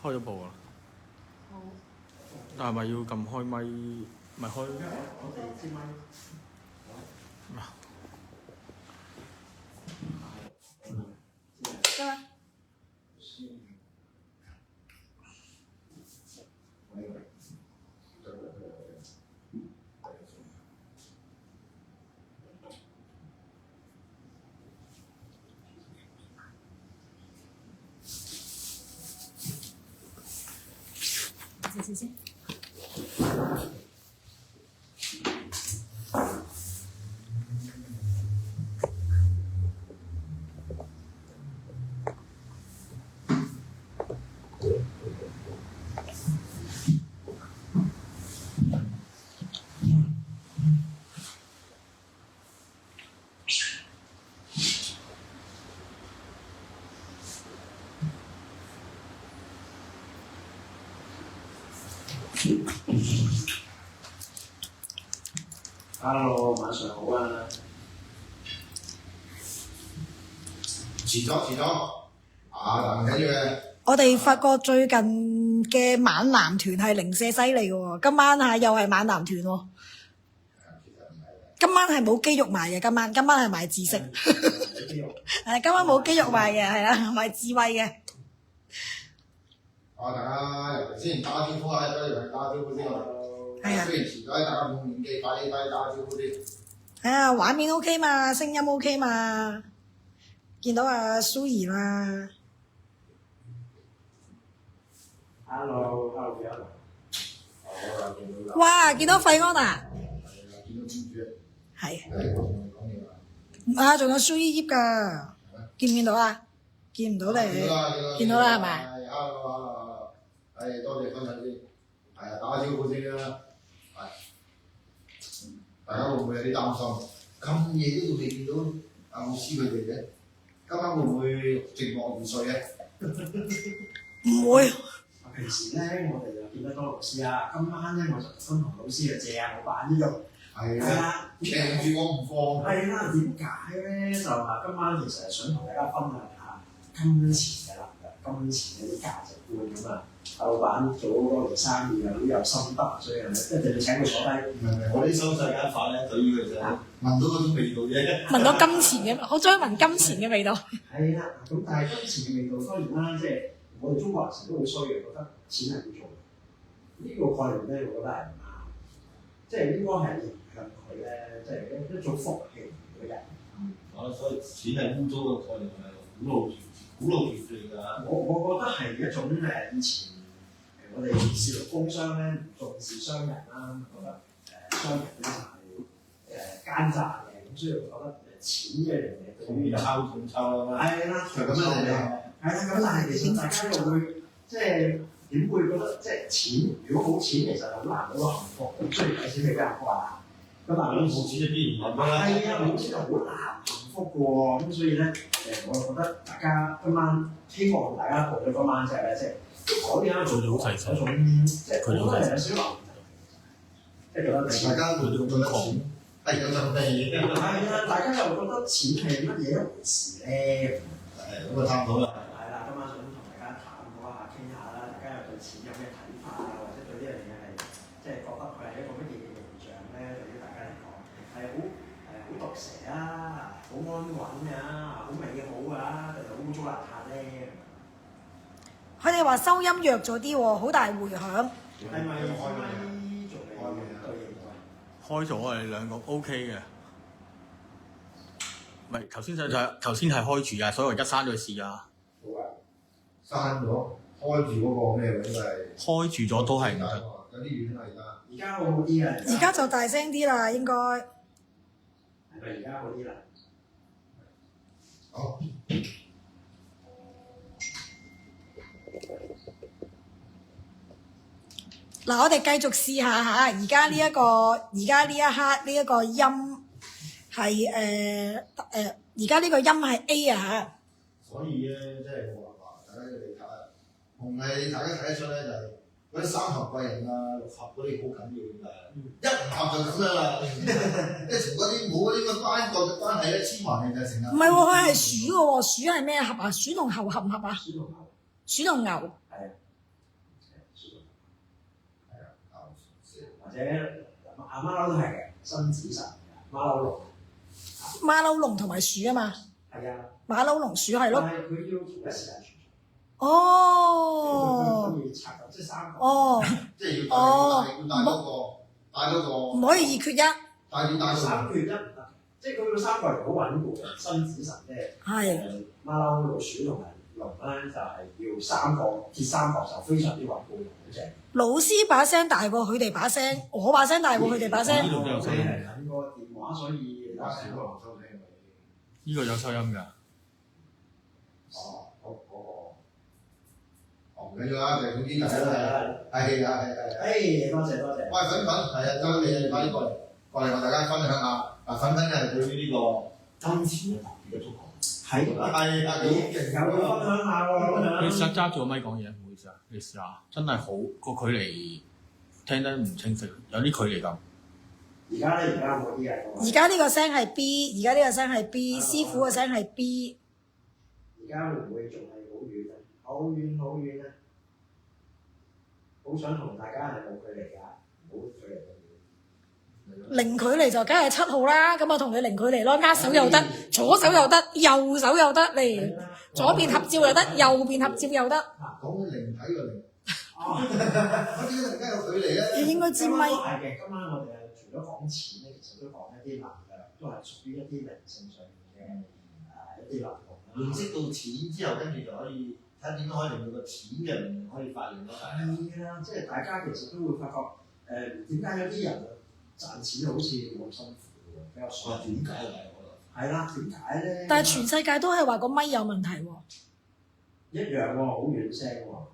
開咗步啦。好。但係咪要撳開咪？咪開？我哋支咪。得啦。試先。Hello，晚上好啊！遲咗，但唔緊要嘅。我哋發覺最近嘅猛男團係零舍犀利嘅喎，今晚又係猛男團喎。今晚係冇肌肉賣嘅，今晚係賣知識。係今晚冇肌肉賣嘅，係啦，賣智慧嘅。大家入嚟先打招呼啊！不如嚟打招呼先。係啊。雖然遲咗，大家冇面記，快啲打招呼先。係啊，畫面 OK 嘛，聲音 OK 嘛，見到阿蘇兒啦。Hello，哇！見到費安啊！見到公主。係。啊，仲有蘇姨姨㗎，見唔見到啊？見唔到你？見到啦，係咪？係 hello，係多謝分享先。係啊，打招呼先啦。係。大家會唔會有啲擔心？咁夜都仲未見到阿老師佢哋嘅，今晚會唔會寂寞如睡咧？唔會。平時咧，我哋就見得多老師啊。今晚咧，我就分同老師嘅借下我板呢度。係啦，騎住我唔放。係啦，點解咧？就話今晚其實係想同大家分享下金錢嘅能力、金錢嘅啲價值觀咁啊。老闆做嗰條生意又好有心得，所以係一定要請佢坐低。我啲收世間法咧，對於佢就聞到嗰種味道啫。聞到金錢嘅，好中意聞金錢嘅味道。係啦，咁但係金錢嘅味道當然啦，即係我哋中國人成日都好衰嘅，覺得錢係好重要。呢個概念咧，我覺得係唔啱，即係應該係影響佢咧，即係一種福氣嘅人。所以錢係污糟嘅概念係古老傳説㗎。我覺得係一種以前我哋士農工商咧唔重視商人啦，覺得商人咧就係奸詐嘅，咁所以我覺得錢呢樣嘢對於抄重抄啊嘛。係啦，就咁樣嚟嘅。係啦，咁但係其實大家又會即係點會覺得即係錢？如果冇錢其實好難到幸福，咁雖然有錢未必幸福啊。咁但係冇錢就必然幸福啦。係啊，冇錢就好難幸福嘅喎。咁所以咧我覺得大家今晚希望大家過咗今晚之後咧，即係講啲啱做咗好齊嗰種，即係我覺得係有少少難，即係覺得大家會覺得錢係有陣味嘅。係啊，大家又覺得錢係乜嘢一回事咧？係咁啊，探討啦。係啦，今晚想同大家探討下、傾下啦，大家又對錢有咩睇法啊？或者對呢樣嘢係即係覺得佢係一個乜嘢嘅形象咧？對於大家嚟講係好毒蛇啊，好安穩啊，好美好啊，定係污糟邋遢咧？佢哋話收音弱咗啲喎，好大迴響。係咪開咪仲未對應啊？開咗我哋兩個 OK 嘅。唔係頭先係開住㗎，所以我而家刪咗試啊。好啊，刪咗，開住嗰個咩位都係。開住咗都係唔得。有啲遠啦而家。而家好唔好啲啊？而家就大聲啲啦，應該。係咪而家好啲啦？好。嗱，我哋繼續試下嚇，而家呢一刻呢一個音係而家呢個音係 A 啊嚇。所以咧，即係冇辦法，大家要理解。同係大家睇得出咧，就係嗰啲三合貴人啊、六合嗰啲好緊要㗎。一唔合就咁樣啦，即係同嗰啲冇嗰啲咁關國嘅關係咧，黐埋就成日。唔係喎，佢係鼠嘅喎，鼠係咩合啊？鼠同猴合唔合啊？鼠同牛。鼠同牛。係啊。者馬騮都係嘅，新子神、馬騮龍。馬騮龍同埋鼠啊嘛，係啊，馬騮龍鼠係咯。但係佢要同一時間存在。哦。可以拆入即係三個。哦。即係要帶嗰個，唔可以二缺一。帶三缺一，即係佢個三個係好穩固嘅。新子神係。馬騮、老鼠同埋龍咧，就係要三個鐵三角就非常之穩固，好正。老師把聲大過佢哋把聲，我把聲大過佢哋把聲。呢度都有收音。係近個電話，所以而家少咗收聽。呢個有收音㗎。唔緊要啦，就總之就係係。多謝。喂，粉係啊，周你快啲過嚟同大家分享下。嗱，粉係對於呢個金錢嘅投資嘅觸覺。係幾勁有分享下喎。你試下揸住個咪講嘢，唔好意思啊，你試下，真係好個距離聽得唔清晰，有啲距離感。而家嗰啲係。而家呢個聲係 B， 而家呢個聲係 B， 師傅嘅聲係 B。而家會唔會仲係好遠啊？好遠啊！好想同大家係冇距離㗎，冇距離。零距離就梗係7號啦，咁啊同你零距離咯，握手又得，左手又得，右手又得嚟，左邊合照又得，右邊合照又得。講緊靈體個靈，我點解突然間有距離咧？你應該知咪？係嘅，今晚我哋除咗講錢咧，其實都講一啲能量，都係屬於一啲靈性上面嘅一啲能量。認識到錢之後，跟住就可以睇點樣可以令到個錢嘅能量可以發現到。係啦，即係大家其實都會發覺點解有啲人賺錢好似冇辛苦喎，比較爽。點解啊？係啦，點解咧？但係全世界都係話個咪有問題喎。一樣喎，好軟聲喎。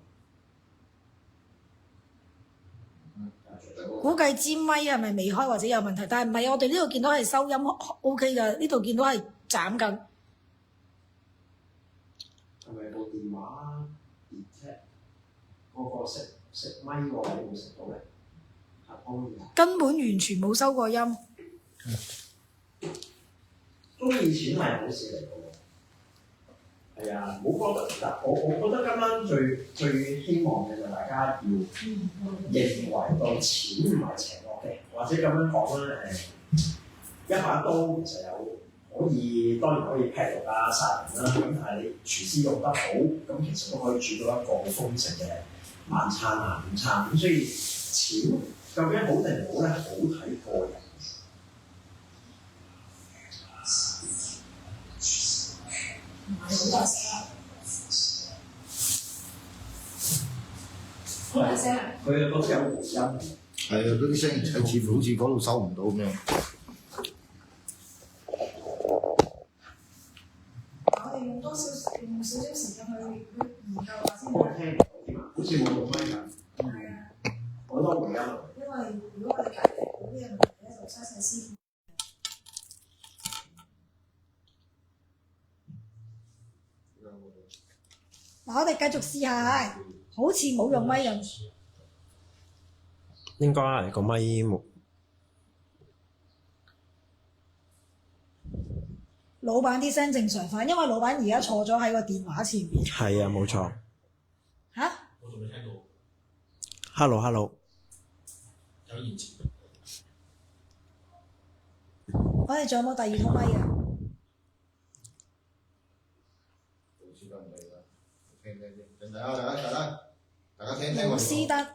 估計支咪係咪未開或者有問題？但係唔係，我哋呢度見到係收音 OK 㗎，呢度見到係斬緊。係咪部電話detect嗰個食咪個位會食到咧？根本完全冇收過音。中意錢係好事嚟嘅喎。係啊，冇覺得嗱，我覺得今晚最希望嘅就大家要認為個錢唔係邪惡嘅，或者咁樣講咧一把刀就有當然可以劈肉啊、殺人啦，咁但係你廚師用得好，咁其實都可以煮到一個好豐盛嘅晚餐啊、午餐。咁所以錢究竟好定唔好咧？好睇個人。唔係好大聲。好大聲啊！佢覺得有回音。係啊，嗰啲聲似乎好似嗰度收唔到咁樣。我哋用少少時間去研究下先。我聽唔到添啊，好似冇用咪㗎。係啊。好多回音。因為如果我哋解決到呢個問題咧，就嘥晒師傅。嗱，我哋繼續試下，好似冇用咪咁。應該係個咪冇。老闆啲聲正常返，因為老闆而家坐咗喺個電話前面。係啊，冇錯。嚇？我仲未聽到。Hello。有延遲。我哋仲有冇第二套咪啊？大家聽聽。老師得，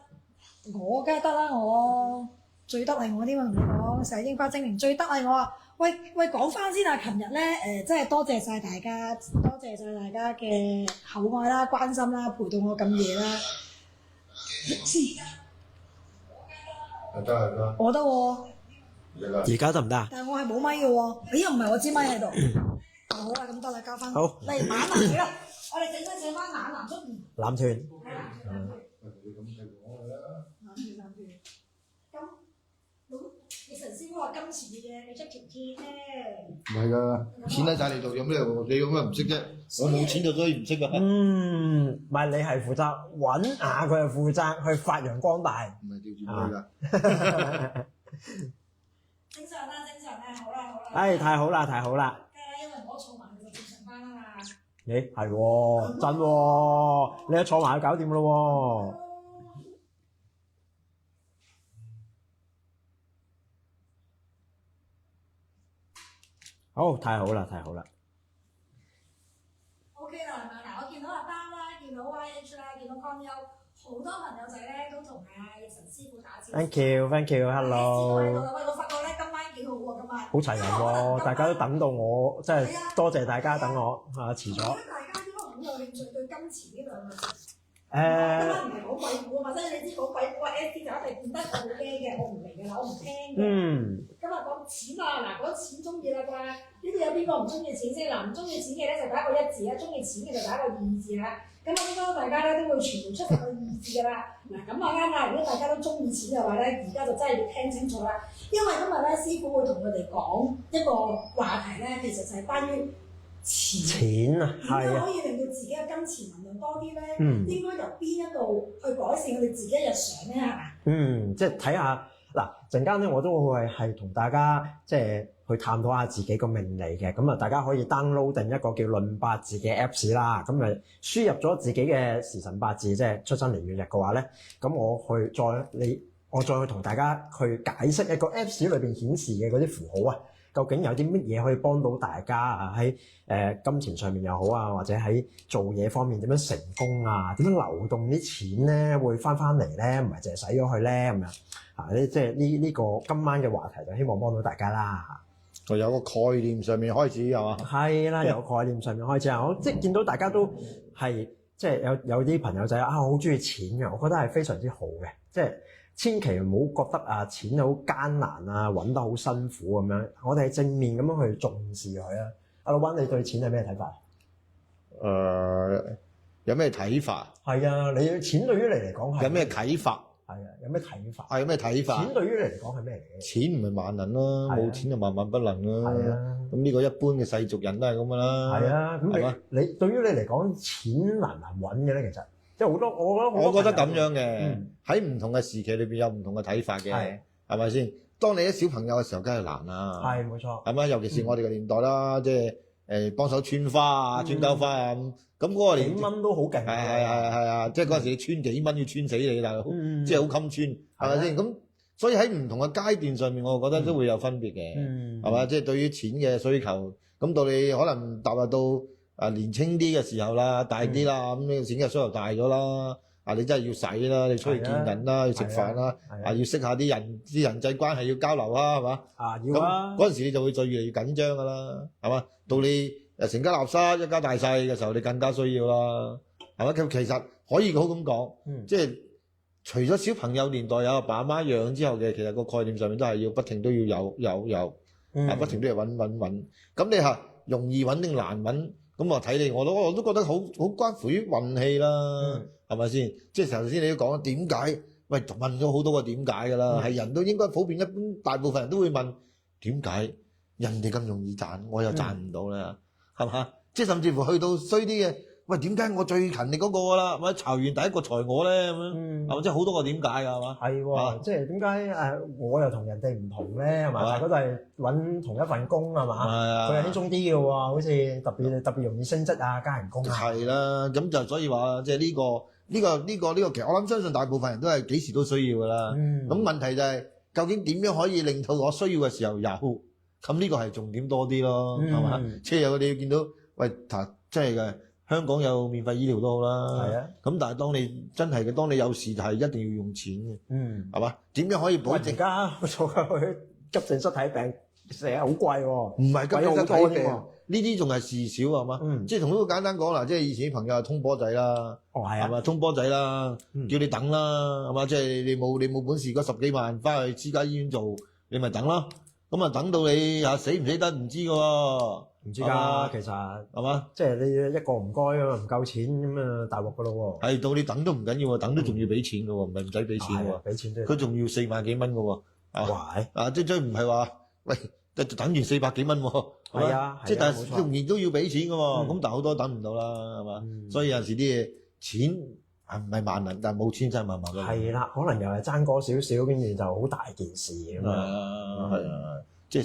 我梗係得啦，我最得係我啲嘛，同你講，成日櫻花精靈最得係我啊！喂，講翻先啊！琴日咧真係多謝晒大家，多謝晒大家嘅厚愛啦、關心啦，陪到我咁夜啦。得。我得喎。而家得唔得啊？但係我係冇咪嘅喎，咦又唔係我支咪喺度。好啦，咁得啦，交翻。好。嚟馬男嚟啦！我哋整翻馬男出現。男團。係啦。男團。咁你陳師傅話金錢嘅嘢，你出條鐵咧？唔係㗎，錢喺晒你度，有咩你咁樣唔識啫？我冇錢就所以唔識㗎。唔係你係負責揾下，佢係負責去發揚光大。唔係調轉佢㗎。正常啦，好啦。唉，太好啦！梗係啦，因為我坐埋佢就正常翻啦嘛。咦，係喎，真喎，你一坐埋就搞掂咯喎。好，太好啦，太好啦。OK 啦，係咪？嗱，我見到阿丹啦，見到 YH 啦，見到 Con 優，好多朋友仔咧都同阿奕辰師傅打招呼。Thank you，Thank you，Hello。喂，我發覺咧今晚幾好喎，今晚。好齊人喎，大家都等到我，真係多謝大家等我嚇遲咗。大家應該好有興趣對金錢呢兩個字。今誒，晚唔係講鬼故啊嘛，即係你知講鬼故啊 S D 就一定變得好驚嘅，我唔明嘅，我唔聽嘅。今日講錢啊，嗱講錢中意啦啩？呢度有邊個唔中意錢先？嗱唔中意錢嘅咧就打個一字啦，中意錢嘅就打個二字啦。咁啊應該大家咧都會全部出發個二字㗎啦。嗱咁啊啱啦，如果大家都中意錢嘅話咧，而家就真係要聽清楚啦，因為今日咧師傅會同佢哋講一個話題咧，其實就係關於錢啊，係啊，點樣可以令到自己嘅金錢能量多啲咧？應該由邊一度去改善我哋自己日常咧？係嘛？即係睇下嗱，陣間咧我都會係同大家即係去探討下自己個命理嘅。咁啊，大家可以 download 定一個叫論八字嘅 Apps 啦。咁啊，輸入咗自己嘅時辰八字，即係出生年月日嘅話咧，咁我再去同大家去解釋一個 Apps 裏邊顯示嘅嗰啲符號啊。究竟有啲乜嘢可以幫到大家啊？喺金錢上面又好啊，或者喺做嘢方面點樣成功啊？點樣流動啲錢咧會翻嚟咧？唔係淨係使咗佢咧咁樣啊？即係呢個今晚嘅話題就希望幫到大家啦。就有個概念上面開始係嘛？係啦，有概念上面開始啊！我即係見到大家都係即係有啲朋友仔啊，好中意錢嘅，我覺得係非常之好嘅，即係。千祈唔好覺得啊錢好艱難啊，揾得好辛苦咁樣。我哋係正面咁樣去重視佢啊。阿老闆，你對錢係咩睇法？有咩睇法？係啊，你錢對於你嚟講係有咩啟發？係啊，有咩睇法？有咩睇法？錢對於你嚟講係咩嚟嘅？錢唔係萬能啦，冇錢就萬萬不能啦。係啊，咁呢個一般嘅世俗人都係咁噶啦。係啊，咁你對於你嚟講，錢難唔難揾嘅咧？其實？即係好多，我覺得咁樣嘅，喺唔同嘅時期裏邊有唔同嘅睇法嘅，係咪先？當你啲小朋友嘅時候，梗係難啦。係冇錯。係咪？尤其是我哋嘅年代啦，即係幫手穿花啊、穿膠花啊咁嗰個年幾蚊都好勁。係啊！即係嗰陣時你穿幾蚊要穿死你，大佬，即係好襟穿，係咪先？咁所以喺唔同嘅階段上面，我覺得都會有分別嘅，係嘛？即係對於錢嘅需求，咁到你可能踏入到年青啲嘅時候啦，大啲啦，咁你錢嘅需求大咗啦，你真係要使啦，你出去見人啦，要食飯啦，要識下啲人際關係要交流啦，係嘛？要啊！嗰陣時你就會越嚟越緊張噶啦，係嘛？到你成家立室、一家大細嘅時候，你更加需要啦，係嘛？其實可以好咁講，即係除咗小朋友年代有阿爸阿媽養之後嘅，其實個概念上面都係要不停都要有，不停都要揾。咁你係容易揾定難揾？咁我睇你，我都覺得好關乎於運氣啦，係咪先？即係頭先你都講點解？喂，問咗好多個點解㗎啦，係人都應該普遍一般，大部分人都會問點解人哋咁容易賺，我又賺唔到咧，係嘛？即係甚至乎去到衰啲嘅，喂，點解我最勤力嗰個啦，或者裁員第一個裁我咧咁樣，係嘛？即係好多個點解㗎，係嘛？係喎，即係點解我又同人哋唔同咧，係嘛？大家都係揾同一份工係嘛？係啊，佢係輕鬆啲嘅喎，好似特別容易升職啊，加人工啊。係啦，咁就所以話即係呢個其實我諗相信大部分人都係幾時都需要㗎啦。咁問題就係究竟點樣可以令到我需要嘅時候有？咁呢個係重點多啲咯，係嘛？即係有你要見到，喂，真係嘅。香港有免費醫療都好啦，係啊。咁但係當你有事就係一定要用錢嘅，係嘛？點樣可以保證？而家做去急症室睇病成日好貴喎，唔係急症室睇病，呢啲仲係事少係嘛？即係同呢個簡單講啦，即係以前啲朋友係通波仔啦，係嘛？通波仔啦，叫你等啦，係嘛？即係你冇本事嗰10幾萬翻去私家醫院做，你咪等咯。咁啊等到你死唔死得唔知㗎喎。唔知㗎，其實係嘛？即係你一個唔該啊，唔夠錢咁啊，大鑊㗎咯喎！係到你等都唔緊要喎，等都仲要俾錢㗎喎，唔係唔使俾錢㗎喎，俾錢啫。佢仲要4萬幾蚊㗎喎，即係唔係話喂，等完400幾蚊喎，係啊，即係但係仍然都要俾錢㗎喎，咁但係好多等唔到啦，係嘛？所以有陣時啲嘢錢係唔係萬能，但係冇錢真係萬萬不能。係啦，可能又係爭過少少，跟住就好大件事咁樣。係啊，即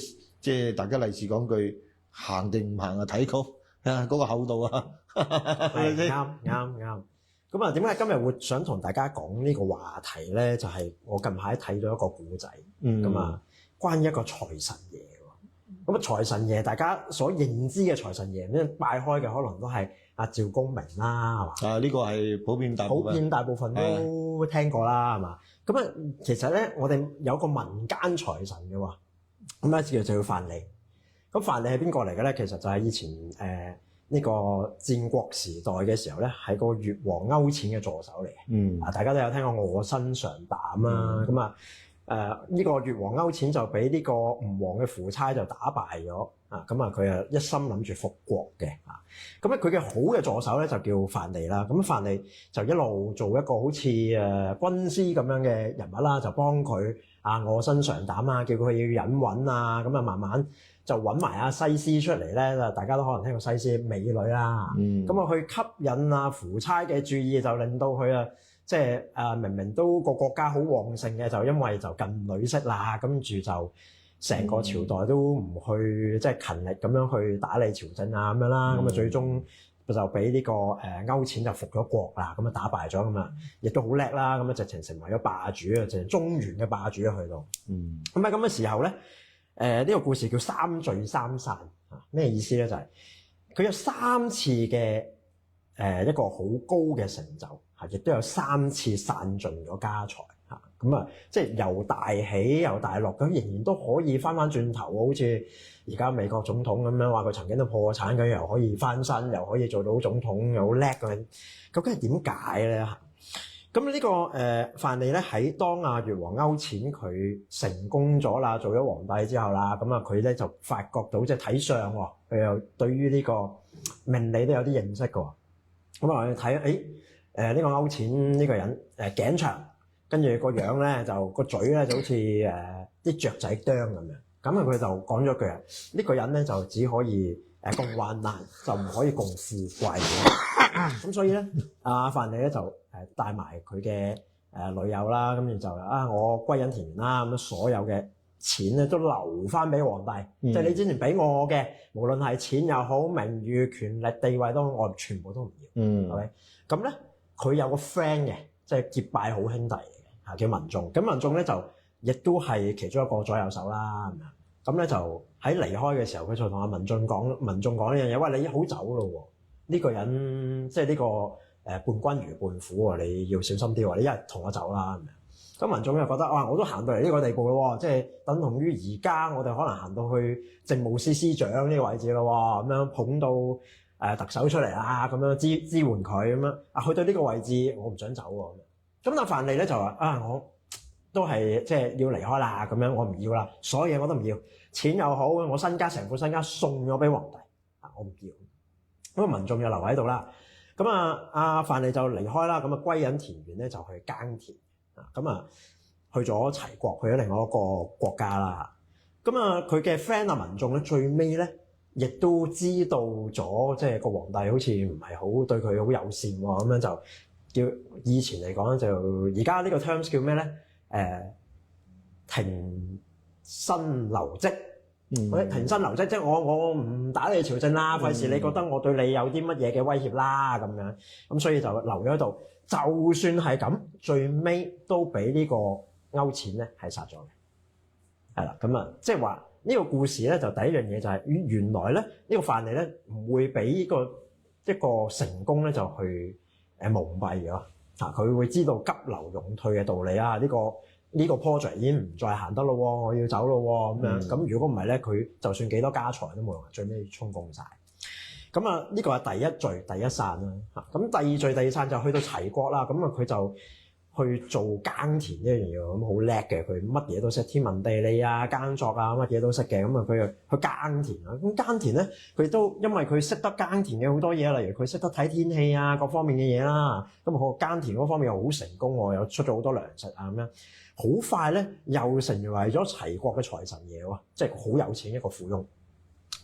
係大家例示講句。行定唔行啊？睇高嗰個厚度啊，係啱。咁啊，點解今日會想同大家講呢個話題咧？就係我近排睇咗一個古仔，咁啊，關於一個財神爺喎。咁咁啊財神爺，大家所認知嘅財神爺咧拜開嘅可能都係阿趙公明啦，係嘛？啊，呢個係普遍大部分都聽過啦，係嘛？咁啊，其實咧我哋有個民間財神嘅喎，咁咧就叫范蠡。咁范蠡係邊個嚟嘅咧？其實就係以前呢個戰國時代嘅時候咧，係個越王勾踐嘅助手嚟嘅。大家都有聽過臥薪嘗膽啦。咁呢個越王勾踐就俾呢個吳王嘅夫差就打敗咗。咁佢一心諗住復國嘅。咁咧佢嘅好嘅助手咧就叫范蠡啦。咁范蠡就一路做一個好似軍師咁樣嘅人物啦，就幫佢臥薪嘗膽啊，叫佢要忍穩啊。咁慢慢就揾埋阿西施出嚟咧，大家都可能聽過西施美女啦。咁去吸引夫差嘅注意，就令到佢即係明明都個國家好旺盛嘅，就因為就近女色啦，跟住就成個朝代都唔去即係勤力咁樣去打理朝政咁樣啦。咁最終就俾呢個勾踐就復咗國啦，咁打敗咗咁啊，亦都好叻啦。咁直情成為咗霸主啊，就係中原嘅霸主去到。咁喺咁嘅時候咧。呢個故事叫三聚三散，咩意思咧？就係佢有3次嘅一個好高嘅成就，亦都有3次散盡咗家財，咁即係由大起由大落，咁仍然都可以翻轉頭，好似而家美國總統咁樣話佢曾經都破產，佢又可以翻身，又可以做到總統，又好叻咁，究竟係點解咧？咁呢個范蠡咧喺當越王勾踐佢成功咗啦，做咗皇帝之後啦，咁佢咧就發覺到即係睇相喎，佢又對於呢個命理都有啲認識嘅喎。咁我哋睇呢個勾踐呢個人頸長，跟住個樣咧就個嘴咧就好似啲雀仔啄咁樣。咁佢就講咗句呢個人咧就只可以共患難，就唔可以共富貴嘅。咁所以咧范蠡咧就帶埋佢嘅女友啦，跟住就我歸隱田園啦，咁所有嘅錢咧都留翻俾皇帝，即係你之前俾我嘅，無論係錢又好、名譽、權力、地位都好，我全部都唔要，係咪？咁咧佢有個 friend 嘅，即係結拜好兄弟嚟嘅，叫文種。咁文種咧就亦都係其中一個左右手啦，咁樣。咁咧就喺離開嘅時候，佢就同阿文種講呢樣嘢，喂，你好走咯喎，呢個人即係呢個。伴君如伴虎喎，你要小心啲喎，你一日同我走啦咁樣。咁文種又覺得我都行到嚟呢個地步咯喎，即係等同於而家我哋可能行到去政務司司長呢個位置咯喎，咁樣捧到特首出嚟啦，咁樣支援佢咁樣。去到呢個位置，我唔想走喎。咁但范蠡咧就話我都係即係要離開啦，咁樣我唔要啦，所有嘢我都唔要，錢又好，我身家成副身家送咗俾皇帝，我唔要。咁文種就留喺度啦。咁范蠡就離開啦，咁歸隱田園咧就去耕田，咁去咗齊國，去咗另外一個國家啦。咁佢嘅 friend 文種咧最尾咧，亦都知道咗，即係個皇帝好似唔係好對佢好友善喎，咁樣就叫以前嚟講就而家呢個 terms 叫咩咧？停薪留職。停薪留職，即係我唔打理朝政啦，費事你覺得我對你有啲乜嘢嘅威脅啦咁樣，咁所以就留咗喺度。就算係咁，最尾都俾呢個勾踐咧係殺咗嘅，係啦。咁即係話呢個故事咧就第一樣嘢就係原來咧呢個范蠡咧唔會俾一個成功咧就去蒙蔽咗，佢會知道急流勇退嘅道理啊。呢個 project 已經唔再行得咯，我要走咯咁樣。咁如果唔係咧，佢就算幾多家財都冇用，最尾充公晒。咁呢個係第一聚第一散啦。咁第二聚第二散就去到齊國啦。咁佢就去做耕田呢樣嘢，咁好叻嘅。佢乜嘢都識，天文地理啊、耕作啊，乜嘢都識嘅。咁佢又去耕田啦。咁耕田咧，佢都因為佢識得耕田嘅好多嘢，例如佢識得睇天氣啊，各方面嘅嘢啦。咁佢耕田嗰方面又好成功喎，又出咗好多糧食啊咁樣。好快咧，又成為咗齊國嘅財神爺喎，即係好有錢一個富翁。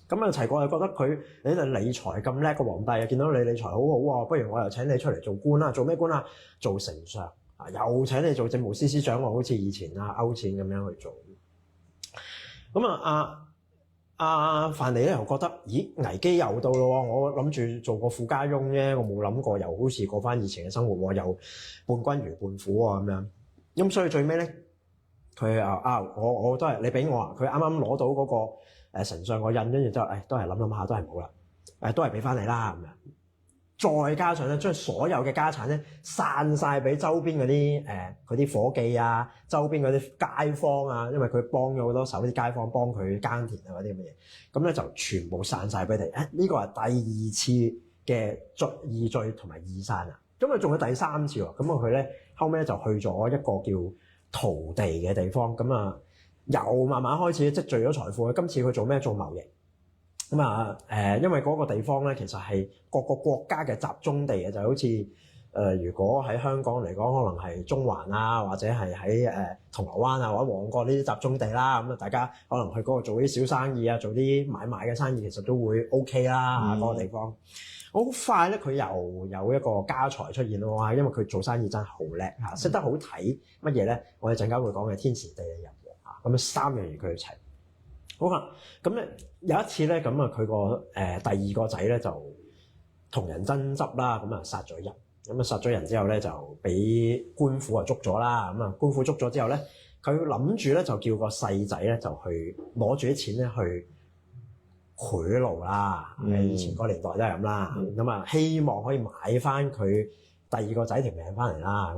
咁齊國又覺得佢你哋理財咁叻個皇帝，又見到你理財好好喎，不如我又請你出嚟做官啦，做咩官啊？做丞相又請你做政務司司長喎，好似以前勾踐咁樣去做。咁范蠡咧又覺得，咦，危機又到咯，我諗住做個富家翁啫，我冇諗過又好似過翻以前嘅生活喎，又伴君如伴虎喎咁樣。咁所以最尾咧，佢我都係你俾我啊，佢啱啱攞到嗰個丞相個印，跟住之後都係諗下都係冇啦，都係俾翻你啦咁樣。再加上咧，將所有嘅家產咧散晒俾周邊嗰啲伙計啊，周邊嗰啲街坊啊，因為佢幫咗好多手啲街坊幫佢耕田啊嗰啲咁嘅嘢，咁咧就全部散晒俾你。呢個係第二次嘅義罪同埋義散啊，咁啊仲有第三次喎，咁啊佢咧後尾就去咗一個叫陶地嘅地方，咁啊又慢慢開始積聚咗財富。今次佢做咩？做貿易。咁啊因為嗰個地方咧，其實係各個國家嘅集中地嘅，就好似如果喺香港嚟講，可能係中環啊，或者係喺銅鑼灣啊，或者旺角呢啲集中地啦。咁啊，大家可能去嗰度做啲小生意啊，做啲買賣嘅生意，其實都會 OK 啦嗰個地方。好快咧，佢又有一個家財出現咯，因為佢做生意真係好叻嚇，識得好睇乜嘢咧？我哋陣間會講嘅天時地利人和嚇，咁三樣嘢佢一齊。好啦，咁咧有一次咧，咁啊佢個第二個仔咧就同人爭執啦，咁啊殺咗人，咁啊殺咗人之後咧就俾官府啊捉咗啦，咁啊官府捉咗之後咧，佢諗住咧就叫個細仔咧就去攞住啲錢咧去賄賂啦，以前個年代都係咁啦，咁啊希望可以買翻佢第二個仔條命翻嚟啦，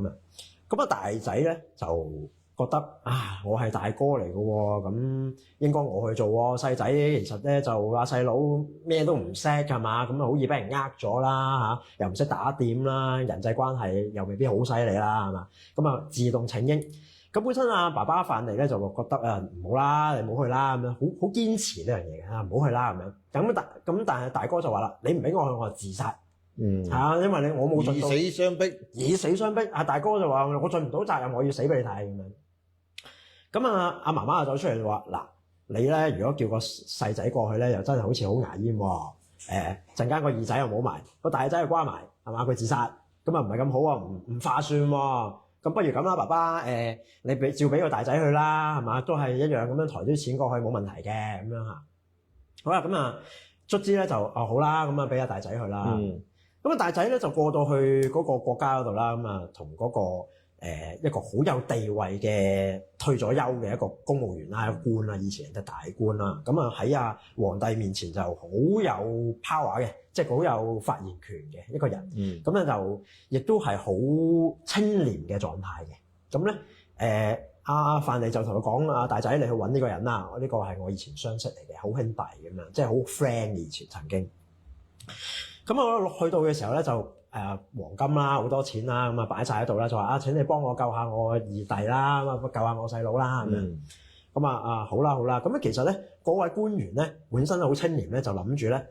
咁啊大仔咧就覺得我係大哥嚟嘅喎，咁應該我去做喎。細仔其實咧就阿細佬咩都唔識係嘛，咁啊好易俾人咗啦嚇，又唔識打點啦，人際關係又未必好犀利啦係嘛，咁啊自動請纓。咁本身爸爸范蠡咧就覺得唔好啦，你唔好去啦咁樣，好堅持呢樣嘢嘅唔好去啦咁樣。但係大哥就話啦，你唔俾我去，我就自殺。因為我冇盡到以死相逼。大哥就話我盡唔到責任，我要死俾你睇咁樣。咁阿媽媽就走出嚟就話嗱，你咧如果叫個細仔過去咧，又真係好似好牙煙喎。陣間個二仔又冇埋，個大仔又瓜埋，係嘛？佢自殺，咁啊唔係咁好啊，唔划算喎。咁不如咁啦，爸爸你照俾個大仔去啦，係嘛？都係一樣咁樣抬啲錢過去冇問題嘅咁樣嚇。好啦，咁啊卒之咧就好啦，咁啊俾阿大仔去啦。咁啊大仔咧就過到去嗰個國家嗰度啦，咁啊同嗰個一個好有地位嘅退咗休嘅一個公務員啦，官啦，以前嘅大官啦，咁啊喺皇帝面前就好有 power 嘅，即係好有發言權嘅一個人。咁咧就亦都係好清廉嘅狀態嘅。咁咧阿范蠡就同佢講：大仔，你去揾呢個人啦，呢個係我以前相識嚟嘅，好兄弟咁樣，即係好 friend 以前曾經。咁我去到嘅時候咧就黃金啦，好多錢啦，咁啊擺晒喺度啦，就話請你幫我救下我二弟啦，救下我細佬啦咁樣。咁好啦，咁其實咧嗰位官員咧本身好清廉咧，就諗住咧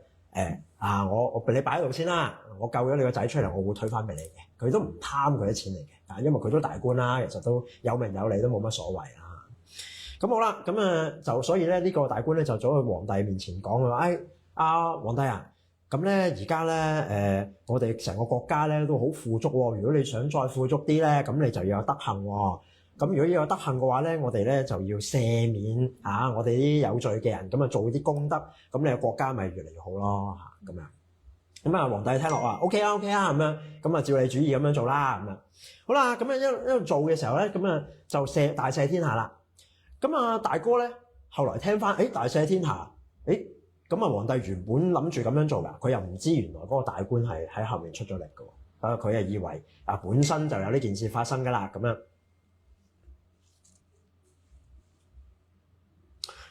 我俾你擺喺度先啦，我救咗你個仔出嚟，我會退翻俾你嘅。佢都唔貪佢啲錢嚟嘅，因為佢都大官啦，其實都有名有利都冇乜所謂啦。咁好啦，咁就所以咧呢個大官咧就走去皇帝面前講話，皇帝啊！咁咧而家咧我哋成個國家咧都好富足喎。如果你想再富足啲咧，咁你就要有德行喎。咁如果要有德行嘅話咧，我哋咧就要赦免我哋啲有罪嘅人，咁啊做啲功德，咁你個國家咪越嚟越好咯咁樣。咁皇帝聽落話 OK 啦咁樣，咁啊照你主意咁樣做啦咁樣。好啦，咁一路做嘅時候咧，咁就大赦天下啦。咁大哥咧後來聽翻，大赦天下，咁皇帝原本諗住咁樣做㗎，佢又唔知原來嗰個大官係喺後面出咗力㗎，佢係以為本身就有呢件事發生㗎啦咁樣。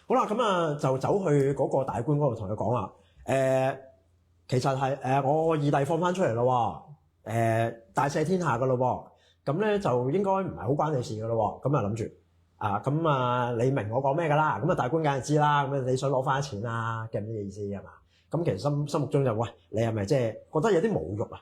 好啦，咁就走去嗰個大官嗰度同佢講話，其實係我二弟放翻出嚟咯，大赦天下㗎咯，咁咧就應該唔係好關你事㗎咯，咁諗住。你明我講咩㗎啦？咁大官梗係知啦。咁你想攞翻錢啊？嘅咩意思係嘛？咁其實心目中就喂，你係咪即係覺得有啲侮辱啊？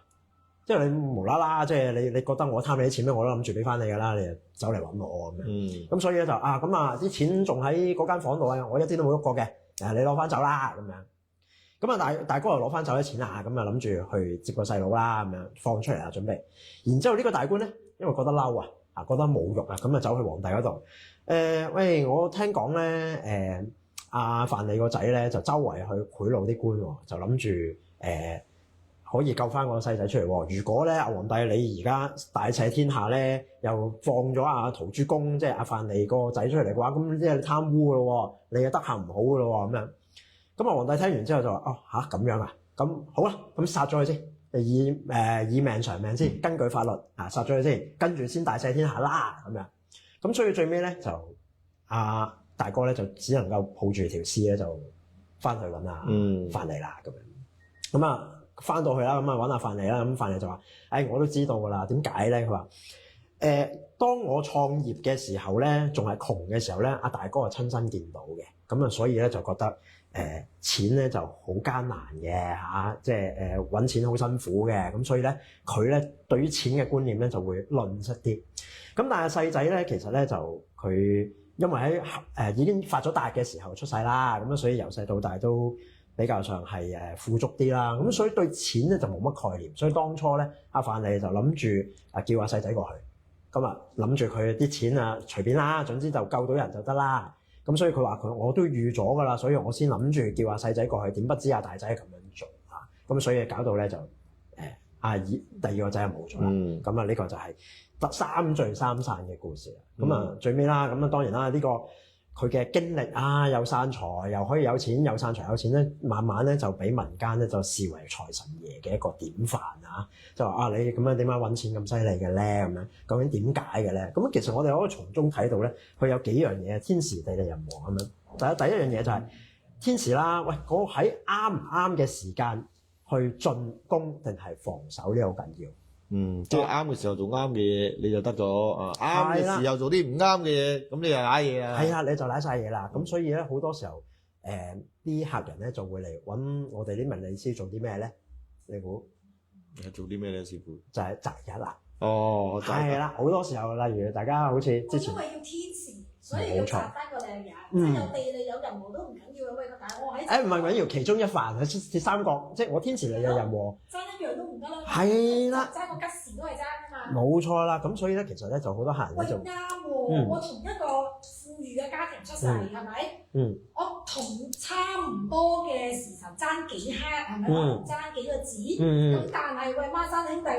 即係你無啦啦，即係你覺得我貪你啲錢咩？我都諗住俾翻你㗎啦，你就走嚟揾我咁樣。咁所以咧就啲錢仲喺嗰間房度啊，我一啲都冇喐過嘅。你攞翻走啦咁樣。咁大哥又攞翻走啲錢啊，咁諗住去接個細佬啦，咁樣放出嚟啊準備。然之後呢個大官咧，因為覺得嬲啊，覺得侮辱啊，咁就走去皇帝嗰度。喂，我聽講咧，范蠡個仔咧就周圍去賄賂啲官喎，就諗住可以救翻個細仔出嚟喎。如果咧阿皇帝你而家大赦天下咧，又放咗阿陶朱公即係阿范蠡個仔出嚟嘅話，咁即係貪污㗎咯喎，你嘅德行唔好㗎咯喎咁樣。咁啊皇帝聽完之後就話：哦嚇咁樣啊，咁好啦，咁殺咗佢先，以命償命先，根據法律殺咗佢先，跟住先大赦天下啦咁樣。咁所以最尾咧就阿大哥咧就只能夠抱住條屍咧就翻去揾阿范蠡啦咁樣。咁啊〜翻到去啦，咁啊揾阿范蠡啦，咁范蠡就話：我都知道㗎啦，點解咧？佢話：當我創業嘅時候咧，仲係窮嘅時候咧，阿大哥係親身見到嘅，咁啊，所以咧就覺得錢咧就好艱難嘅嚇，即係揾錢好辛苦嘅，咁所以咧佢咧對於錢嘅觀念咧就會吝嗇啲。咁但係細仔咧，其實咧就佢因為喺已經發咗達嘅時候出世啦，咁啊，所以由細到大都比較上係富足啲啦，咁所以對錢咧就冇乜概念，所以當初咧阿范蠡就諗住叫阿細仔過去，咁啊諗住佢啲錢啊隨便啦，總之就救到人就得啦。咁所以佢話我都預咗㗎啦，所以我先諗住叫阿細仔過去，點不知阿大仔係咁樣做啊，咁所以搞到咧就第二個仔就冇咗啦。咁啊呢個就係得三聚三散嘅故事啦。咁啊最尾啦，咁啊當然啦呢個。佢嘅經歷又散財，又可以有錢，又散財有錢咧，慢慢咧就俾民間咧就視為財神爺嘅一個典範啊！就話你咁樣點解揾錢咁犀利嘅咧？咁樣究竟點解嘅咧？咁其實我哋可以從中睇到咧，佢有幾樣嘢天時地利人和咁樣。第一樣嘢就係天時啦，喂，嗰喺啱唔啱嘅時間去進攻定係防守呢？好緊要。即係啱嘅時候做啱嘅嘢，你就得咗啱嘅時候做啲唔啱嘅嘢，咁你就賴嘢啊！係啊，你就賴晒嘢啦。咁所以咧，好多時候啲客人咧就會嚟揾我哋啲命理師做啲咩咧？你估做啲咩咧，師傅？就係擇日啦。哦，係啦，好多時候，例如大家好似之前，因為要天時，所以要擇翻個靚日，即係有地利有人和都唔緊要嘅。喂，但係我喺唔係緊要，其中一範係三角，即係我天時地利人和，爭一樣都唔得啦。係啦，爭個吉時都係爭啊嘛。冇錯啦，咁所以咧，其實咧就好多客人咧就啱喎，我從一個富裕嘅家庭出世，係咪？我同差唔多嘅時辰爭幾克，係咪？爭幾個字，咁但係喂孖生兄弟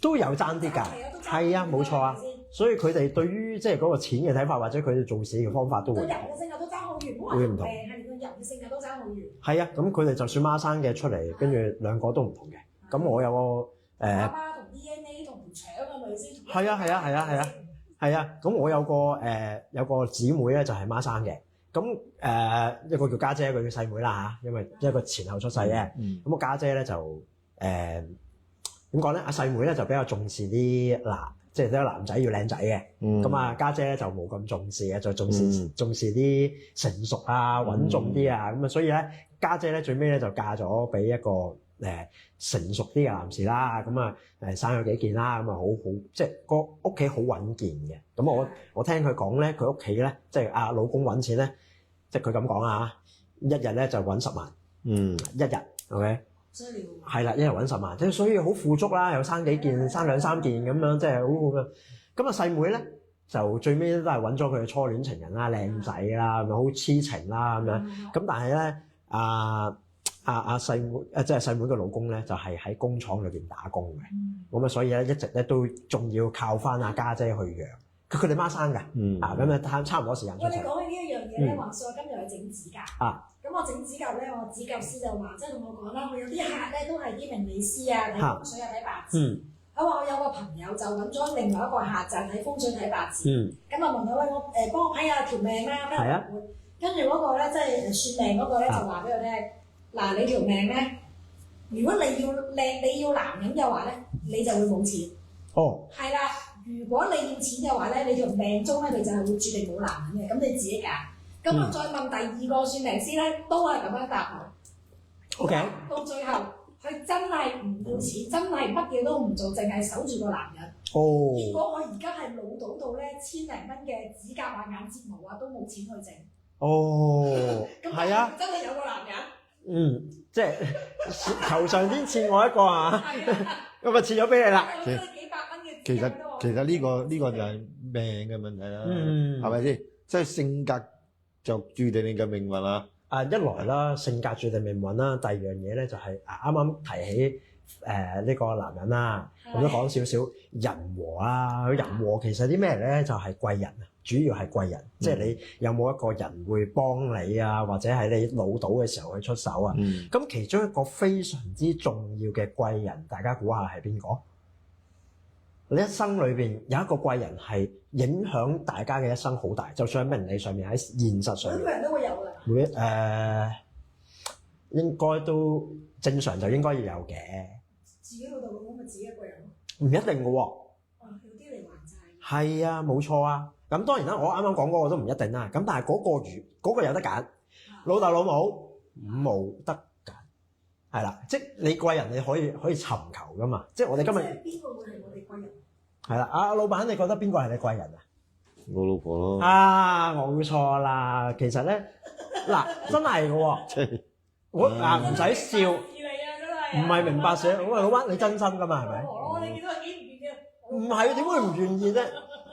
都有爭啲㗎，係啊，冇錯啊。所以佢哋對於即係嗰個錢嘅睇法，或者佢哋做事嘅方法都會人嘅性格都爭好遠，會唔同。係個人嘅性格都爭好遠。係啊，咁佢哋就算孖生嘅出嚟，跟住兩個都唔同嘅。咁我有個爸爸同 DNA 同腸啊，咪先？係啊。咁我有個姊妹咧，就係孖生嘅。咁一個叫家姐，一個叫細妹啦嚇，因為一個前後出世嘅。咁個家姐咧就點講咧？阿細妹咧就比較重視啲即係啲男仔要靚仔嘅。咁啊家姐咧就冇咁重視嘅，就重視啲成熟啊、穩重啲啊。咁啊，所以咧家姐咧最尾咧就嫁咗俾一個成熟啲嘅男士啦。咁啊生咗幾件啦。咁啊好即係個屋企好穩健嘅。咁我聽佢講咧，佢屋企咧即係阿老公揾錢咧，即係佢咁講啊，一日咧就揾10萬。一日 OK。係啦，一日揾10萬，即係所以好富足啦，又生幾件，生2、3件咁樣，即係好好嘅。咁啊細妹咧就最尾都係揾咗佢嘅初戀情人啦，靚仔啦，咪好痴情啦咁樣。咁但係咧阿細妹即係細妹嘅老公咧，就係喺工廠裏邊打工嘅。咁啊所以咧一直咧都仲要靠翻阿家姐去養。佢哋孖生㗎。咁啊差唔多時間出世。喂，你講起呢一樣嘢咧，話說我今日去整指甲。咁我整指甲咧，我指甲師就話，即係同我講啦，我有啲客咧都係啲命理師啊，睇風水啊，睇八字。佢話我有個朋友就揾咗另外一個客就係睇風水睇八字。咁啊問佢喂，我幫我睇下條命啦。係啊。跟住嗰個咧，即係算命嗰個咧，就話俾佢聽，嗱你條命咧，如果你要靚，你要男人嘅話咧，你就會冇錢。係啦，如果你要錢嘅話咧，你條命中咧，你就係會注定冇男人嘅，咁你自己揀。咁我再問第二個算命師咧，都係咁樣答我。OK。到最後，佢真係唔要錢，真係乜嘢都唔做，淨係守住個男人。結果我而家係老到到咧，1000零蚊嘅指甲啊、眼睫毛啊，都冇錢去整。係啊。真係有個男人。即係求上天賜我一個啊！咁啊，賜咗俾你啦。幾百蚊嘅。其實呢個就係命嘅問題啦，係咪先？即係性格就注定你嘅命運啦，一來啦，性格決定命運啦，第二樣嘢咧就係啱啱提起呢個男人啦，咁都講少少人和啦。人和其實啲咩咧？就係貴人啊，主要係貴人，即係你有冇一個人會幫你啊，或者喺你老倒嘅時候去出手啊。咁其中一個非常之重要嘅貴人，大家估下係邊個？你一生裏邊有一個貴人係影響大家嘅一生好大，就算喺命理上面，喺現實上面，每個人都會有㗎。應該都正常就應該要有嘅。自己老豆老母咪自己一個人咯。唔一定嘅喎。有啲嚟還債。係啊，冇錯啊。咁當然啦，我啱啱講嗰個都唔一定啦。咁但係嗰個有得揀，老豆老母冇得揀，係啦。即係你貴人你可以尋求噶嘛。即係我哋今日邊個會係我哋貴人？係啦，老闆，你覺得邊個係你貴人啊？我老婆咯。冇錯啦。其實咧，嗱，真係嘅喎。我唔使笑，唔係明白寫。喂，老闆你真心㗎嘛？係咪？你見到佢幾唔願意？唔係，點會唔願意啫？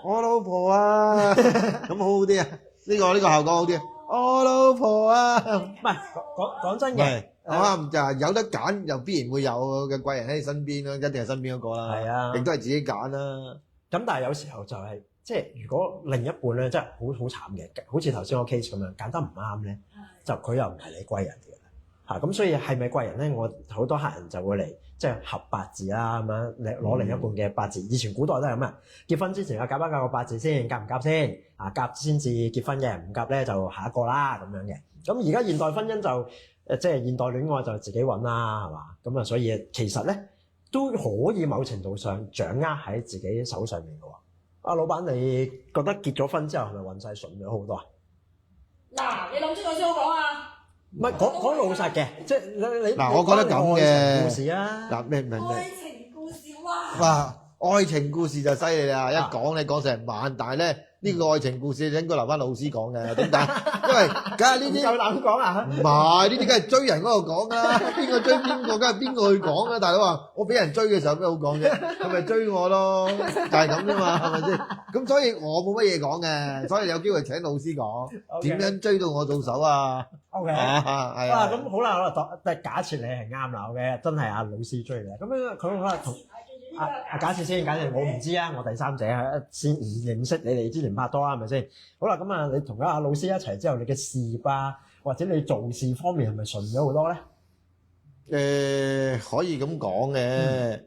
我老婆啊，咁好啲啊！呢個效果好啲啊！我老婆啊，唔係講真嘅，啱就係有得揀，又必然會有嘅貴人喺你身邊咯，一定係身邊嗰個啦。係啊，亦都係自己揀啦。咁但係有時候就係即係如果另一半咧真係好慘嘅，好似頭先個 case 咁樣揀得唔啱咧，就佢又唔係你貴人嚟嘅。咁所以係咪貴人咧？我好多客人就會嚟即係合八字啦，咁樣攞另一半嘅八字。以前古代都係咁啊，結婚之前夾一夾個八字先，夾唔夾先？夾先至結婚嘅，唔夾咧就下一個啦咁樣嘅。咁而家現代婚姻就即係現代戀愛就自己揾啦，係嘛？咁啊，所以其實咧都可以某程度上掌握喺自己手上面嘅喎。老闆，你覺得結咗婚之後係咪運勢順咗好多啊？嗱，你諗清楚先好講啊！唔係講老實嘅，即係你嗱，我覺得咁嘅故事啊，嗱咩愛情故事哇，愛情故事就犀利啦！一講你講成晚，但係咧呢個愛情故事應該留翻老師講嘅，點解？因為梗係呢啲夠膽講啊！唔係呢啲，梗係追人嗰度講啦。邊個追邊個，梗係邊個去講啦。大佬話我俾人追嘅時候有咩好講啫？佢咪追我咯，就係咁啫嘛，係咪先？咁所以我冇乜嘢講嘅，所以有機會請老師講點樣追到我到手啊？OK，係啊。咁好啦，但係假設你係啱啦，OK，真係阿老師追你，咁樣佢可能同假設先，假設我唔知啊，我第三者先唔認識你哋之前拍拖啊，係咪先？好啦，咁啊，你同阿老師一齊之後，你嘅事業啊，或者你做事方面係咪順咗好多咧？可以咁講嘅，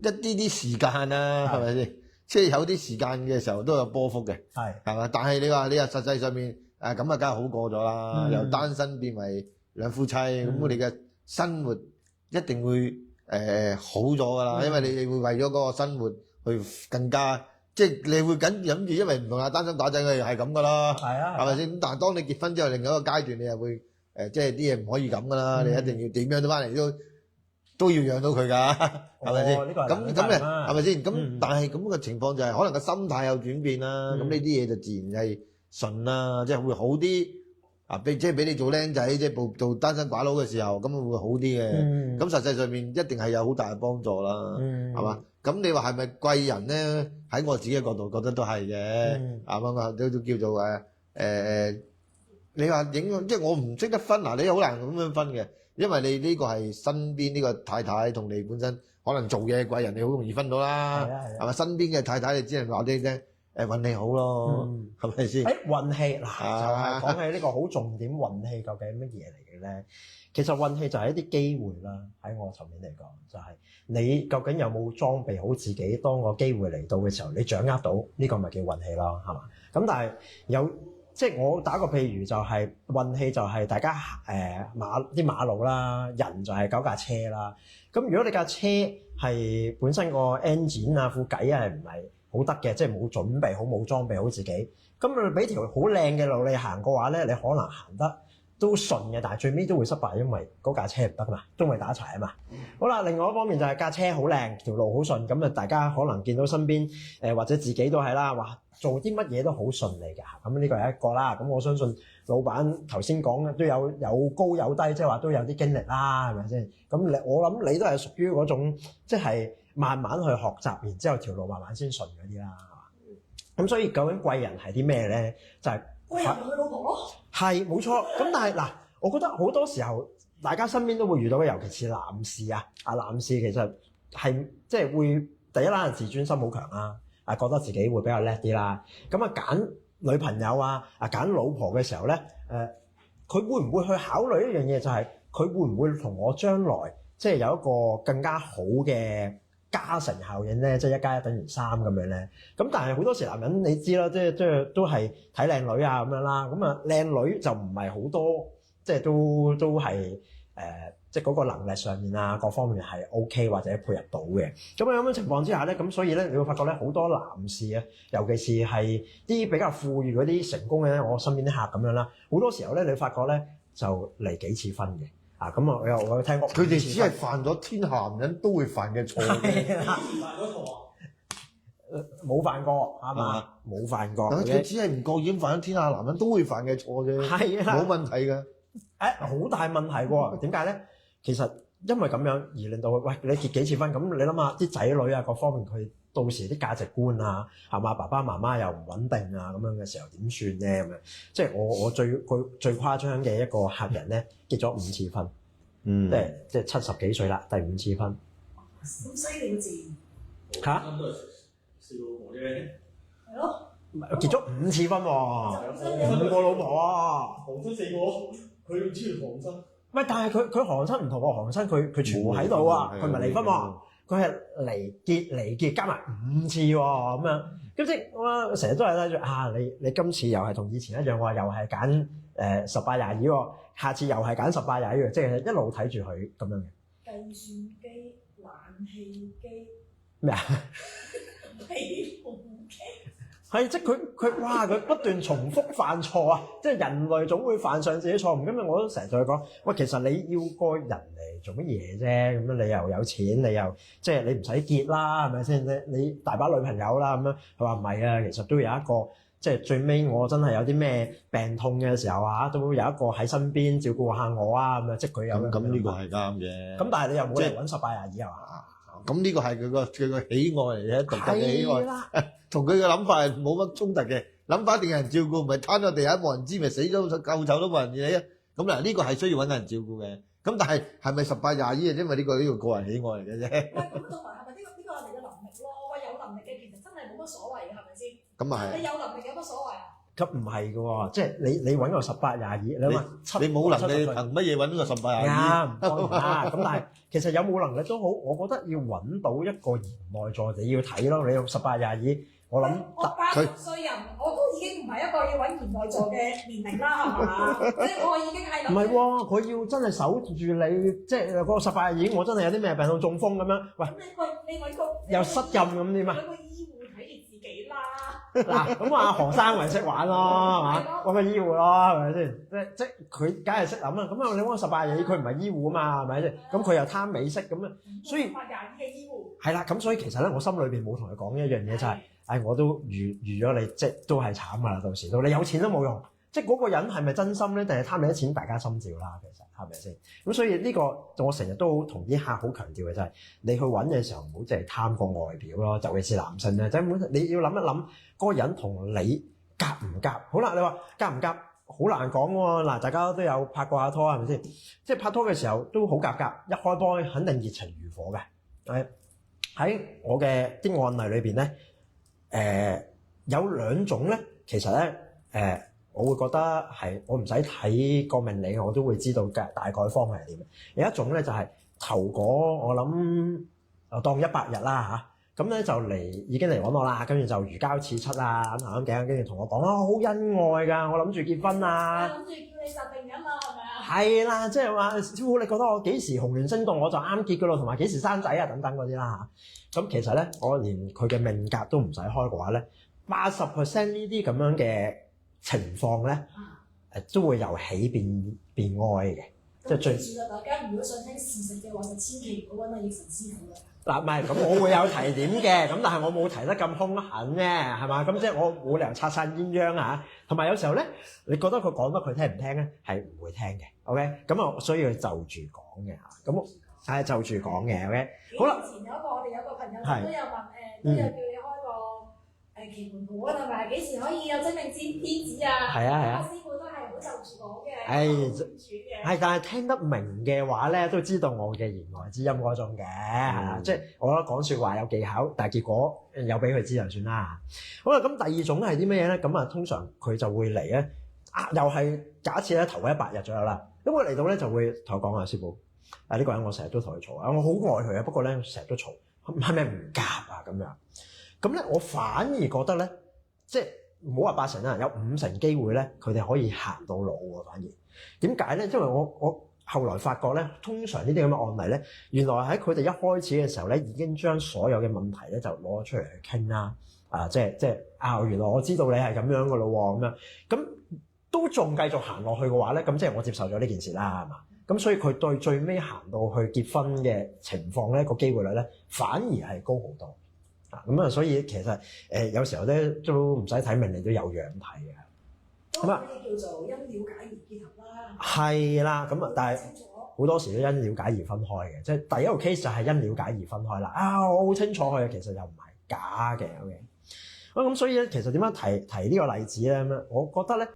一啲時間啦，係咪先？即係有啲時間嘅時候都有波幅嘅，係嘛？但係你話實際上面咁啊，梗係好過咗啦，由單身變為兩夫妻，咁我哋嘅生活一定會好咗㗎啦，因為你會為咗嗰個生活去更加，即係你會諗住，因為唔同啊單身打仔嘅係咁㗎啦，係咪先？但係當你結婚之後，另一個階段你又會即係啲嘢唔可以咁㗎啦，你一定要點樣都翻嚟都要養到佢㗎，係咪先？咁嘅係咪先？咁但係咁嘅情況就係可能個心態有轉變啦，咁呢啲嘢就自然係順啦，即係會好啲。即係俾你做僆仔，即係做單身寡佬嘅時候，咁會好啲嘅。咁實際上面一定係有好大嘅幫助啦，係嘛？咁你話係咪貴人咧？喺我自己嘅角度覺得都係嘅，啱嘛？都叫做你話影響，即係我唔識得分嗱，你好難咁樣分嘅，因為你呢個係身邊呢個太太同你本身可能做嘢貴人，你好容易分到啦，係嘛？身邊嘅太太你只能話你聽。運氣好咯，係咪先？運氣嗱，就係講起呢個好重點，運氣究竟係乜嘢嚟嘅咧？其實運氣就係一啲機會啦。喺我層面嚟講，就係你究竟有冇裝備好自己，當個機會嚟到嘅時候，你掌握到呢個咪叫運氣咯，係嘛？咁但係即係我打個譬如就係運氣就係大家馬路啦，人就係9架車啦。咁如果你架車係本身個 engine 啊副計係唔係好得嘅，即係冇準備好冇裝備好自己，咁你俾條好靚嘅路你行嘅話咧，你可能行得都順嘅，但係最尾都會失敗，因為嗰架車唔得嘛，都未打柴啊嘛。好啦，另外一方面就係架車好靚，條路好順，咁啊大家可能見到身邊或者自己都係啦，話做啲乜嘢都好順利嘅，咁呢個係一個啦。咁我相信老闆頭先講嘅都有高有低，即係話都有啲經歷啦，係咪先？咁我諗你都係屬於嗰種即係慢慢去學習，然之後條路慢慢先順嗰啲啦，係嘛？咁所以究竟貴人係啲咩咧？就係我又唔係佢老婆咯。係冇錯。咁但係嗱，我覺得好多時候大家身邊都會遇到嘅，尤其是男士啊，男士其實係即係會第一啦，自尊心好強啦，覺得自己會比較叻啲啦。咁啊揀女朋友啊揀老婆嘅時候咧，佢會唔會去考慮一樣嘢，就係佢會唔會同我將來即係有一個更加好嘅加成效應咧，即係1+1=3咁樣咧。咁但係好多時男人你知啦，即係都係睇靚女啊咁樣啦。咁啊靚女就唔係好多，即係都係即係嗰個能力上面啊各方面係 OK 或者配合到嘅。咁樣情況之下咧，咁所以咧你會發覺咧好多男士啊，尤其是係啲比較富裕嗰啲成功嘅咧，我身邊啲客咁樣啦，好多時候咧你發覺咧就離幾次婚嘅。咁我有聽過，佢哋只係犯咗天下男人都會犯嘅錯嘅。冇犯過係嘛？冇犯過。佢只係唔覺意犯咗天下男人都會犯嘅錯啫。係啊，冇問題嘅。好大問題喎？點解咧？其實因為咁樣而令到喂你結幾次婚，咁你諗下啲仔女啊各方面，佢到時啲價值觀啊係嘛，爸爸媽媽又唔穩定啊咁樣嘅時候點算咧咁樣？即係我最誇張嘅一個客人咧，結咗5次婚，即係70幾歲啦，第5次婚。咁犀利嘅字嚇？都係四老婆啫。係咯。結咗5次婚喎，5個老婆啊，韓生4個，佢知道韓生。喂，但係佢韓生唔同喎，韓生佢全部喺度啊，佢唔係離婚喎，佢係離結加埋5次喎咁樣。咁即係我成日都係睇住你今次又係同以前一樣喎，又係揀18-22喎，下次又係揀18-22喎，即係一路睇住佢咁樣嘅。計算機、冷氣機咩啊？起風機係即係佢不斷重複犯錯啊！即係人類總會犯上自己錯誤。咁我都成日同佢講，喂，其實你要個人嚟做乜嘢啫？咁樣你又有錢，你又即係你唔使結啦，係咪先？你大把女朋友啦咁樣。佢話唔係啊，其實都有一個即係最尾我真係有啲咩病痛嘅時候啊，都有一個喺身邊照顧下我啊咁樣。即係佢有咁呢個係啱嘅。咁但係你又冇嚟揾18-22係嘛？咁呢個係佢個喜愛嚟嘅，獨特嘅喜愛，同佢嘅諗法係冇乜衝突嘅。諗法一定有人照顧，唔係攤咗地下冇人知，咪死咗夠臭都冇人理啊！咁嗱，呢個係需要揾人照顧嘅。咁但係係咪18-22啊？因為呢個個人喜愛嚟嘅啫。喂，咁同埋係咪呢個係你嘅能力咯？喂，有能力嘅其實真係冇乜所謂嘅，係咪先？咁啊係。你有能力有乜所謂啊？咁唔係嘅喎，即係你揾個18-22，你話你冇能力憑乜嘢揾個18-22？啱，當然啦。咁但係其實有冇能力都好，我覺得要揾到一個賢內助，你要睇咯。你用18-22，我諗我80歲人，我都已經唔係一個要揾賢內助嘅年齡啦，係嘛？即係我已經係諗。唔係喎，佢要真係守住你，即係嗰個18-22，我真係有啲咩病到中風咁樣，喂，你揾個又失任咁點啊？揾個醫護睇住自己啦。嗱，咁阿何生咪識玩咯，係嘛？揾個醫護咯，係咪先？即係佢梗係識諗啦。咁啊，你揾個18-22，佢唔係醫護啊嘛，係咪先？咁佢又貪美色咁啊，所以18-22嘅醫護。係啦，咁所以其實咧，我心裏邊冇同佢講一樣嘢就係，我都預咗你，即係都係慘噶啦，到時到你有錢都冇用。即係嗰個人係咪真心咧，定係貪你啲錢？大家心照啦，其實係咪先？咁所以呢個我成日都同啲客好強調嘅就係，你去揾嘅時候唔好淨係貪個外表咯，尤其是男性咧，即係你要諗一諗嗰個人同你夾唔夾。好啦，你話夾唔夾好難講喎。嗱，大家都有拍過下拖係咪先？即係拍拖嘅時候都好夾夾，一開波肯定熱情如火嘅。喺我嘅啲案例裏邊咧，有2種咧，其實咧我會覺得係我唔使睇個命理，我都會知道嘅大概方向係點。有一種咧就係頭嗰我諗當100日啦嚇，咁咧就已經嚟揾我啦，跟住就如膠似漆啊，咁啱頸，跟住同我講好恩愛㗎，我諗住結婚啊，諗住叫你實定㗎嘛，係咪啊？係啦，即係話師傅，你覺得我幾時紅鸞星動我就啱結㗎咯，同埋幾時生仔啊等等嗰啲啦嚇。咁其實咧，我連佢嘅命格都唔使開嘅話咧，80% 呢啲咁樣嘅情況咧，都會由喜變哀嘅，即係最。記住啦，大家如果想聽事實嘅話，就千祈唔好揾阿奕辰師傅啦。嗱，唔係咁，我會有提點嘅，咁但係我冇提得咁兇狠啫，係嘛？咁即係我冇理由拆散鴛鴦啊！同埋有時候咧，你覺得佢講得佢聽唔聽咧，係唔會聽嘅。OK，咁啊，所以佢就住講嘅嚇，咁係就住講嘅。OK，好啦。以前我哋有個朋友都有問都有叫你開個期滿盤係咪？幾時可以有真命天子啊？係啊，師傅都係好就住講嘅，係好主嘅。係，但係聽得明嘅話咧，都知道我嘅言外之音嗰種嘅，係啦，即係我覺得講説話有技巧，但係結果有俾佢知就算啦。好啦，咁第二種係啲咩嘢咧？咁啊，通常佢就會嚟咧，又係假設咧頭嗰100日左右啦。咁佢嚟到咧就會同我講啊，師傅，呢個人我成日都同佢嘈啊，我好愛佢啊，不過咧成日都嘈，係咪唔夾啊咁樣？咁咧我反而覺得咧，即係唔好話8成啦，有50%機會咧，佢哋可以行到老喎。反而點解咧？因為我後來發覺咧，通常呢啲咁嘅案例咧，原來喺佢哋一開始嘅時候咧，已經將所有嘅問題咧就攞出嚟去傾啦。即係原來我知道你係咁樣噶咯喎，咁樣咁都仲繼續行落去嘅話咧，咁即係我接受咗呢件事啦，係嘛？咁所以佢對最尾行到去結婚嘅情況咧，個機會率咧反而係高好多。咁啊，所以其實有時候咧都唔使睇命理都有樣睇嘅。咁啊，叫做因了解而結合啦。係啦，咁啊，但係好多時都因了解而分開嘅，即係第一個 case 就係因了解而分開啦。我好清楚佢其實又唔係假嘅。OK，咁所以咧，其實點樣提呢個例子咧？咁樣，我覺得咧。